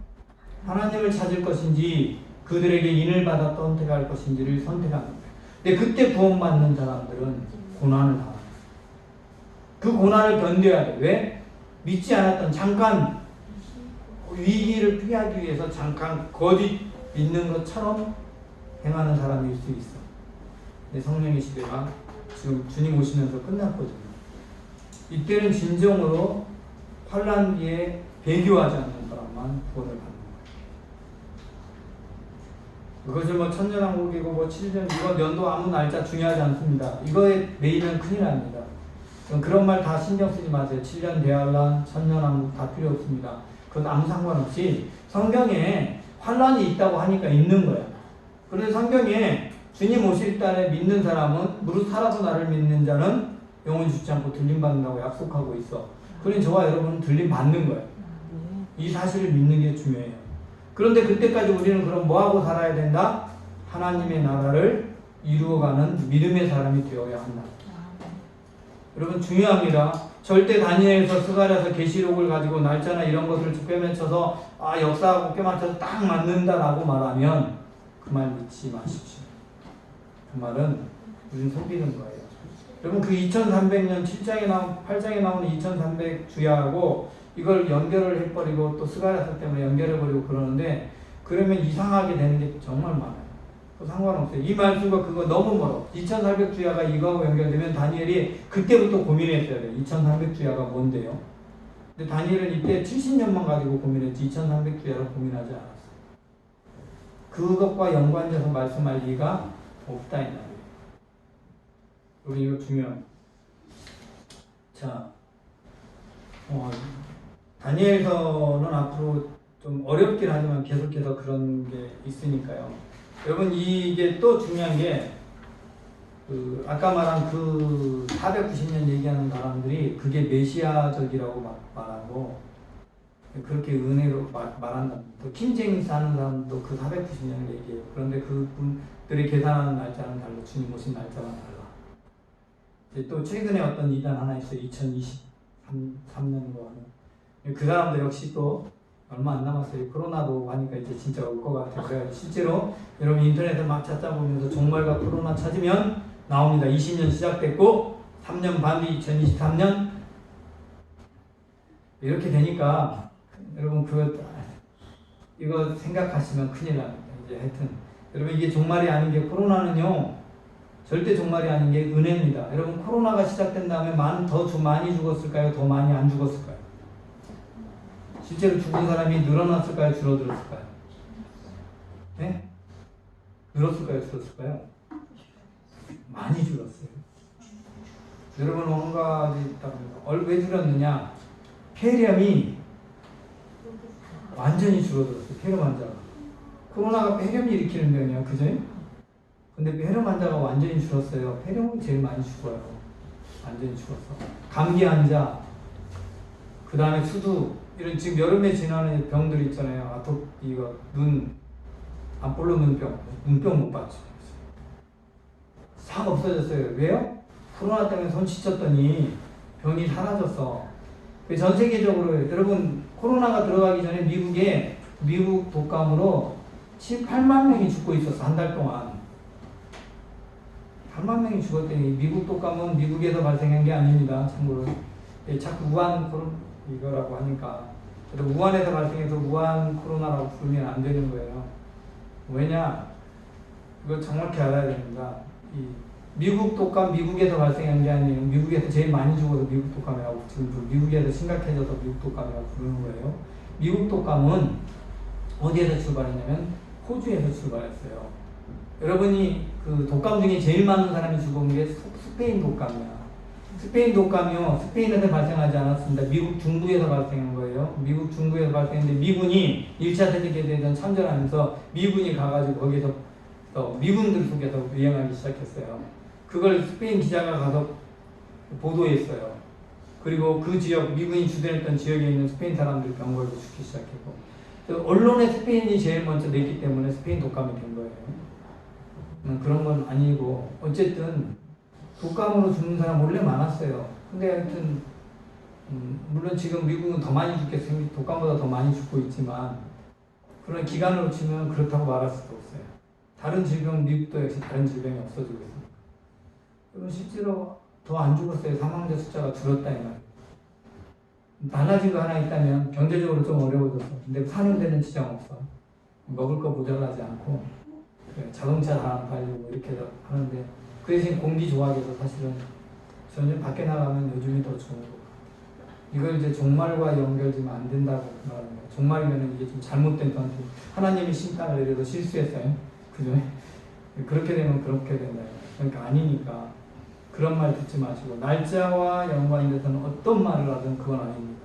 하나님을 찾을 것인지 그들에게 인을 받아 선택할 것인지를 선택하는 거예요. 근데 그때 구원받는 사람들은 고난을 당합니다. 그 고난을 견뎌야 돼. 왜? 믿지 않았던 잠깐 위기를 피하기 위해서 잠깐 거짓 믿는 것처럼 행하는 사람일 수 있어. 근데 성령의 시대가 지금 주님 오시면서 끝났거든요. 이때는 진정으로 환난 뒤에 배교하지 않는 사람만 구원을 받는 거예요. 그것을 뭐 천년왕국이고 뭐 7년 이거 연도 아무 날짜 중요하지 않습니다. 이거에 매이면 큰일 납니다. 그런 말 다 신경 쓰지 마세요. 7년 대환란, 천년왕국 다 필요 없습니다. 그건 아무 상관없이 성경에 환란이 있다고 하니까 있는 거야. 그런데 성경에 주님 오실 날에 믿는 사람은 무릇 살아서 나를 믿는 자는 영원히 죽지 않고 들림받는다고 약속하고 있어. 그러니 저와 여러분은 들림받는 거예요. 이 사실을 믿는 게 중요해요. 그런데 그때까지 우리는 그럼 뭐하고 살아야 된다? 하나님의 나라를 이루어가는 믿음의 사람이 되어야 한다. 여러분 중요합니다. 절대 다니엘서 스가랴서 계시록을 가지고 날짜나 이런 것을 꿰매쳐서 역사하고 꿰맞춰서 딱 맞는다라고 말하면 그 말 믿지 마십시오. 그 말은 우리는 속이는 거예요. 여러분 그 2300년 7장에 나온 8장에 나오는 2300 주야하고 이걸 연결을 해버리고 또 스가랴서 때문에 연결해버리고 그러는데 그러면 이상하게 되는 게 정말 많아요. 상관없어요. 이 말씀과 그거 너무 멀어. 2400 주야가 이거하고 연결되면 다니엘이 그때부터 고민했어야 돼요. 2300 주야가 뭔데요? 근데 다니엘은 이때 70년만 가지고 고민했지 2300 주야를 고민하지 않았어요. 그것과 연관돼서 말씀할 리가 없다 이 말이에요. 우리 이거 중요합니다. 자, 다니엘서는 앞으로 좀 어렵긴 하지만 계속해서 그런 게 있으니까요. 여러분 이게 또 중요한 게 아까 말한 그 490년 얘기하는 사람들이 그게 메시아적이라고 말하고 그렇게 은혜로 말한다. 또 킹제임스 하는 사람도 그 490년을 얘기해요. 그런데 그분들이 계산하는 날짜는 달라. 주님 오신 날짜가 달라. 이제 또 최근에 어떤 이단 하나 있어요. 2023년으로 하는. 그 사람들 역시 또 얼마 안 남았어요. 코로나도 하니까 이제 진짜 올 것 같아요. 그래서 실제로 여러분 인터넷에 막 찾아보면서 종말과 코로나 찾으면 나옵니다. 20년 시작됐고 3년 반 뒤 2023년 이렇게 되니까 여러분 이거 생각하시면 큰일 납니다. 이제 하여튼 여러분 이게 종말이 아닌 게 코로나는요 절대 종말이 아닌 게 은혜입니다. 여러분 코로나가 시작된 다음에 더 많이 죽었을까요? 더 많이 안 죽었을까요? 실제로 죽은 사람이 늘어났을까요? 줄어들었을까요? 네? 늘었을까요? 줄었을까요? 많이 줄었어요. 여러분 한 가지 있답니다. 왜 줄었느냐? 폐렴이 완전히 줄어들었어요. 폐렴 환자가. 코로나가 폐렴이 일으키는 병이에요. 그죠? 근데 폐렴 환자가 완전히 줄었어요. 폐렴은 제일 많이 죽어요. 완전히 죽었어. 감기 환자, 그 다음에 수두, 이런 지금 여름에 지나는 병들이 있잖아요. 이거 안 볼로 눈병 못 봤죠. 싹 없어졌어요. 왜요? 코로나 때문에 손 씻었더니 병이 사라졌어. 전 세계적으로 여러분 코로나가 들어가기 전에 미국 독감으로 8만 명이 죽고 있었어. 한 달 동안 8만 명이 죽었더니 미국 독감은 미국에서 발생한 게 아닙니다. 참고로 자꾸 우한 이거라고 하니까 우한에서 발생해서 우한 코로나라고 부르면 안 되는 거예요. 왜냐? 이거 정확히 알아야 됩니다. 이 미국 독감 미국에서 발생한 게 아니에요. 미국에서 제일 많이 죽어서 미국 독감이라고 지금 미국에서 심각해져서 미국 독감이라고 부르는 거예요. 미국 독감은 어디에서 출발했냐면 호주에서 출발했어요. 여러분이 그 독감 중에 제일 많은 사람이 죽은 게 스페인 독감이야. 스페인 독감이요. 스페인에서 발생하지 않았습니다. 미국 중부에서 발생한 거예요. 미국 중부에서 발생했는데 미군이 1차 세계대전 참전하면서 미군이 가가지고 거기서 미군들 속에서 유행하기 시작했어요. 그걸 스페인 기자가 가서 보도했어요. 그리고 그 지역, 미군이 주둔했던 지역에 있는 스페인 사람들이 병 걸고 죽기 시작했고 언론에 스페인이 제일 먼저 냈기 때문에 스페인 독감이 된 거예요. 그런 건 아니고 어쨌든 독감으로 죽는 사람 원래 많았어요. 근데 하여튼 물론 지금 미국은 더 많이 죽겠습니다. 독감보다 더 많이 죽고 있지만 그런 기간으로 치면 그렇다고 말할 수도 없어요. 다른 질병, 미국도 역시 다른 질병이 없어지고 있습니다. 그럼 실제로 더 안 죽었어요. 사망자 숫자가 줄었다 이 말이에요. 달라진 거 하나 있다면 경제적으로 좀 어려워졌어. 근데 사는 데는 지장 없어. 먹을 거 모자라지 않고 자동차 다 팔리고 이렇게 하는데 그 대신 공기 조각에서 사실은 저는 밖에 나가면 요즘이 더 좋은 거 같아요. 이걸 이제 종말과 연결되면 안 된다고 말하는 거예요. 종말이면 이게 좀 잘못된 건데 하나님이 심판을 내려도 실수했어요. 그죠? 그렇게 되면 그렇게 된다. 그러니까 아니니까 그런 말 듣지 마시고 날짜와 연관이 돼서는 어떤 말을 하든 그건 아닙니다.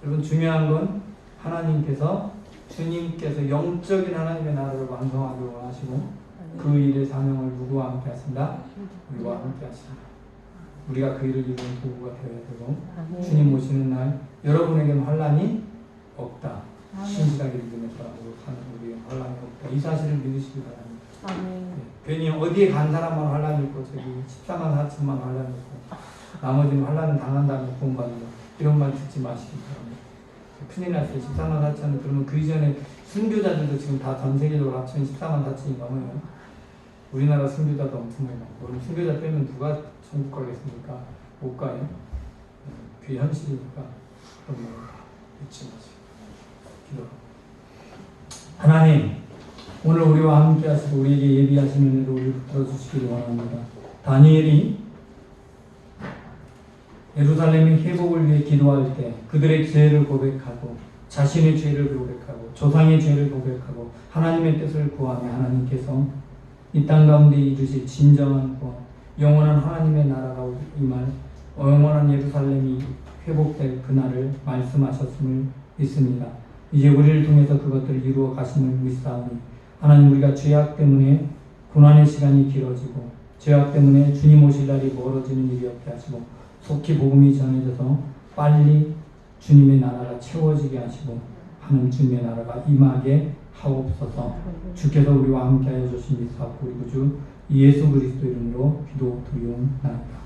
여러분 중요한 건 하나님께서 주님께서 영적인 하나님의 나라를 완성하기를 원하시고 그 일의 사명을 누구와 함께 하신다? 우리와 함께 하신다. 우리가 그 일을 이루는 도구가 되어야 되고 주님 오시는 날 여러분에게는 환난이 없다. 신실하게 믿음의 사람으로 사는 우리의 환란이 없다. 이 사실을 믿으시기 바랍니다. 아멘. 괜히 어디에 간 사람만 환란이 있고 저기 14만 4천만 환란이 있고 나머지는 환란을 당한 다음에 구원받는다. 이런 말 듣지 마시기 바랍니다. 큰일 났어요. 14만 4천은 그러면 그 이전에 순교자들도 지금 다 전 세계적으로 합치면 14만 4천이 넘어요. 우리나라 순교자도 엄청나게 많고 그럼 순교자 빼면 누가 천국 가겠습니까? 못 가요. 그게 현실이니까 그런 말 잊지 마세요. 기도. 하나님, 오늘 우리와 함께 하시고 우리에게 예비하신 은혜로 우리를 들어주시기를 원합니다. 다니엘이 예루살렘의 회복을 위해 기도할 때 그들의 죄를 고백하고 자신의 죄를 고백하고 조상의 죄를 고백하고 하나님의 뜻을 구하며 하나님께서 이 땅 가운데 이루실 진정한 구원, 영원한 하나님의 나라가 임할 영원한 예루살렘이 회복될 그날을 말씀하셨음을 믿습니다. 이제 우리를 통해서 그것들을 이루어 가심을 믿사오니 하나님, 우리가 죄악 때문에 고난의 시간이 길어지고 죄악 때문에 주님 오실 날이 멀어지는 일이 없게 하시고 속히 복음이 전해져서 빨리 주님의 나라가 채워지게 하시고 하는 주님의 나라가 임하게 하옵소서. 주께서 우리와 함께하여 주신 믿사옵고 우리 구주 예수 그리스도 이름으로 기도 드리옵나이다.